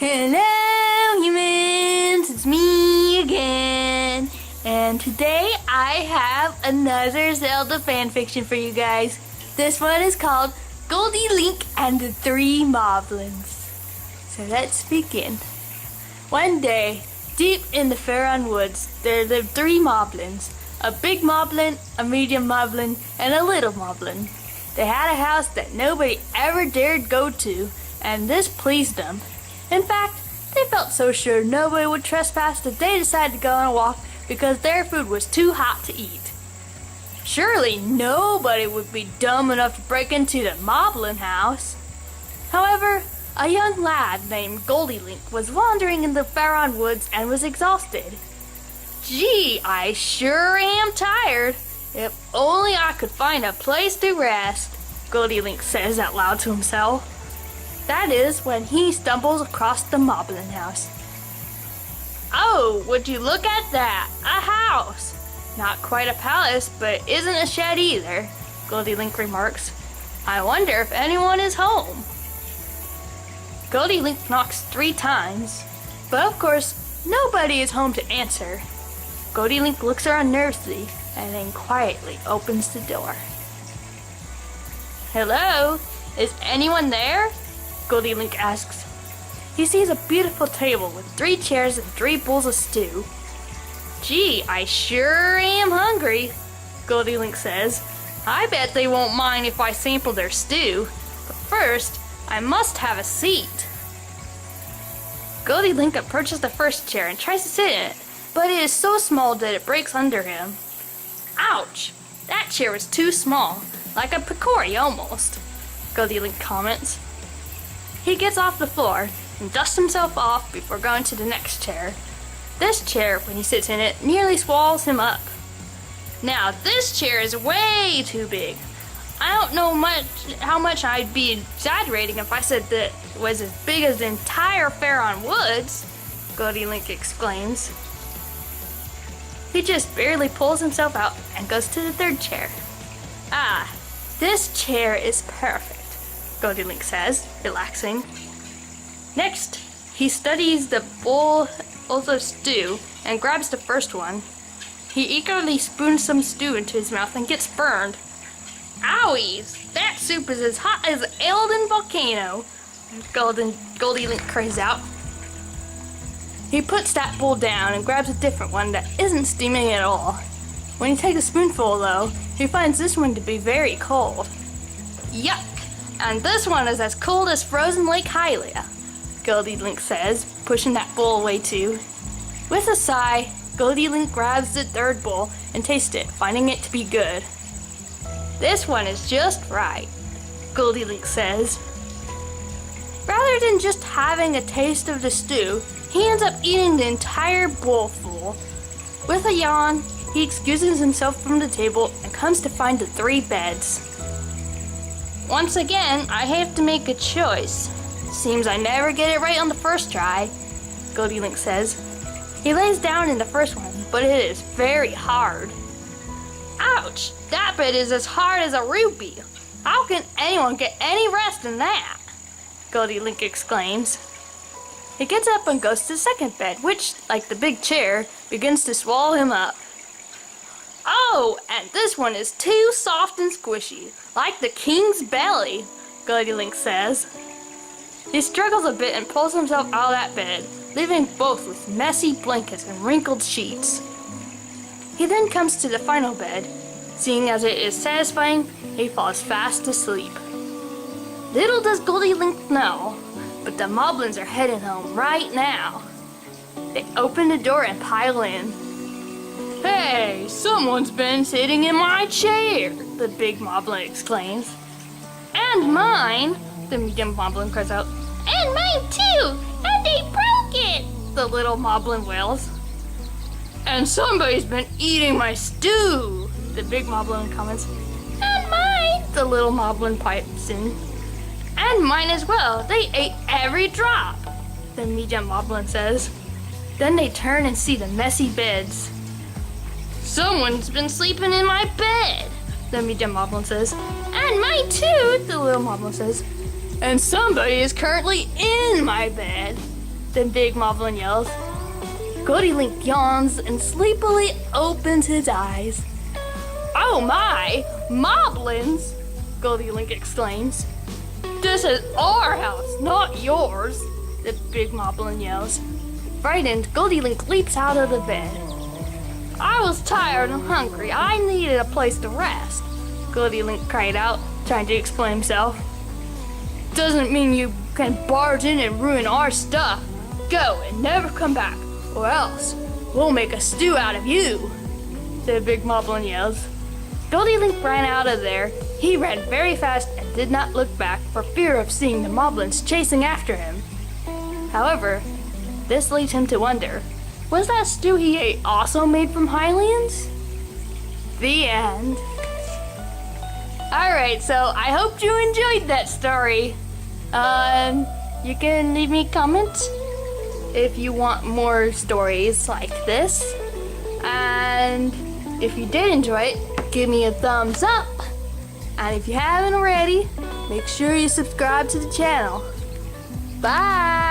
Hello humans, it's me again, and today I have another Zelda fanfiction for you guys. This one is called Goldie-Link and the Three Moblins. So let's begin. One day, deep in the Faron Woods, there lived three Moblins. A big Moblin, a medium Moblin, and a little Moblin. They had a house that nobody ever dared go to, and this pleased them. In fact, they felt so sure nobody would trespass that they decided to go on a walk because their food was too hot to eat. Surely nobody would be dumb enough to break into the Moblin house. However, a young lad named Goldie-Link was wandering in the Faron Woods and was exhausted. Gee, I sure am tired. If only I could find a place to rest, Goldie-Link says out loud to himself. That is when he stumbles across the Moblin house. Oh, would you look at that? A house! Not quite a palace, but isn't a shed either, Goldie-Link remarks. I wonder if anyone is home. Goldie-Link knocks 3 times, but of course, nobody is home to answer. Goldie-Link looks around nervously and then quietly opens the door. Hello? Is anyone there? Goldie-Link asks. He sees a beautiful table with 3 chairs and 3 bowls of stew. Gee, I sure am hungry, Goldie-Link says. I bet they won't mind if I sample their stew, but first, I must have a seat. Goldie-Link approaches the first chair and tries to sit in it, but it is so small that it breaks under him. Ouch! That chair is too small, like a Picori almost, Goldie-Link comments. He gets off the floor and dusts himself off before going to the next chair. This chair, when he sits in it, nearly swallows him up. Now, this chair is way too big. I don't know how much I'd be exaggerating if I said that it was as big as the entire Faron Woods, Goldie-Link exclaims. He just barely pulls himself out and goes to the third chair. Ah, this chair is perfect, Goldie-Link says, relaxing. Next, he studies the bowls of stew and grabs the first one. He eagerly spoons some stew into his mouth and gets burned. Owies! That soup is as hot as an Elden volcano, Goldie-Link cries out. He puts that bowl down and grabs a different one that isn't steaming at all. When he takes a spoonful though, he finds this one to be very cold. Yuck! And this one is as cold as frozen Lake Hylia, Goldie-Link says, pushing that bowl away too. With a sigh, Goldie-Link grabs the third bowl and tastes it, finding it to be good. This one is just right, Goldie-Link says. Rather than just having a taste of the stew, he ends up eating the entire bowl full. With a yawn, he excuses himself from the table and comes to find the 3 beds. Once again, I have to make a choice. Seems I never get it right on the first try, Goldie-Link says. He lays down in the first one, but it is very hard. Ouch! That bed is as hard as a rupee. How can anyone get any rest in that? Goldie-Link exclaims. He gets up and goes to the second bed, which, like the big chair, begins to swallow him up. Oh, and this one is too soft and squishy, like the king's belly, Goldie-Link says. He struggles a bit and pulls himself out of that bed, leaving both with messy blankets and wrinkled sheets. He then comes to the final bed. Seeing as it is satisfying, he falls fast asleep. Little does Goldie-Link know, but the Moblins are heading home right now. They open the door and pile in. Hey, someone's been sitting in my chair, the big Moblin exclaims. And mine, the medium Moblin cries out. And mine too, and they broke it, the little Moblin wails. And somebody's been eating my stew, the big Moblin comments. And mine, the little Moblin pipes in. And mine as well, they ate every drop, the medium Moblin says. Then they turn and see the messy beds. Someone's been sleeping in my bed, the medium Moblin says. And mine too, the little Moblin says. And somebody is currently in my bed, the big Moblin yells. Goldie-Link yawns and sleepily opens his eyes. Oh my! Moblins! Goldie-Link exclaims. This is our house, not yours, the big Moblin yells. Frightened, Goldie-Link leaps out of the bed. I was tired and hungry. I needed a place to rest, Goldie-Link cried out, trying to explain himself. Doesn't mean you can barge in and ruin our stuff. Go and never come back, or else we'll make a stew out of you, the big Moblin yells. Goldie-Link ran out of there. He ran very fast and did not look back for fear of seeing the Moblins chasing after him. However, this leads him to wonder, was that stew he ate also made from Hylians? The end. Alright, so I hope you enjoyed that story. You can leave me comments if you want more stories like this. And if you did enjoy it, give me a thumbs up. And if you haven't already, make sure you subscribe to the channel. Bye!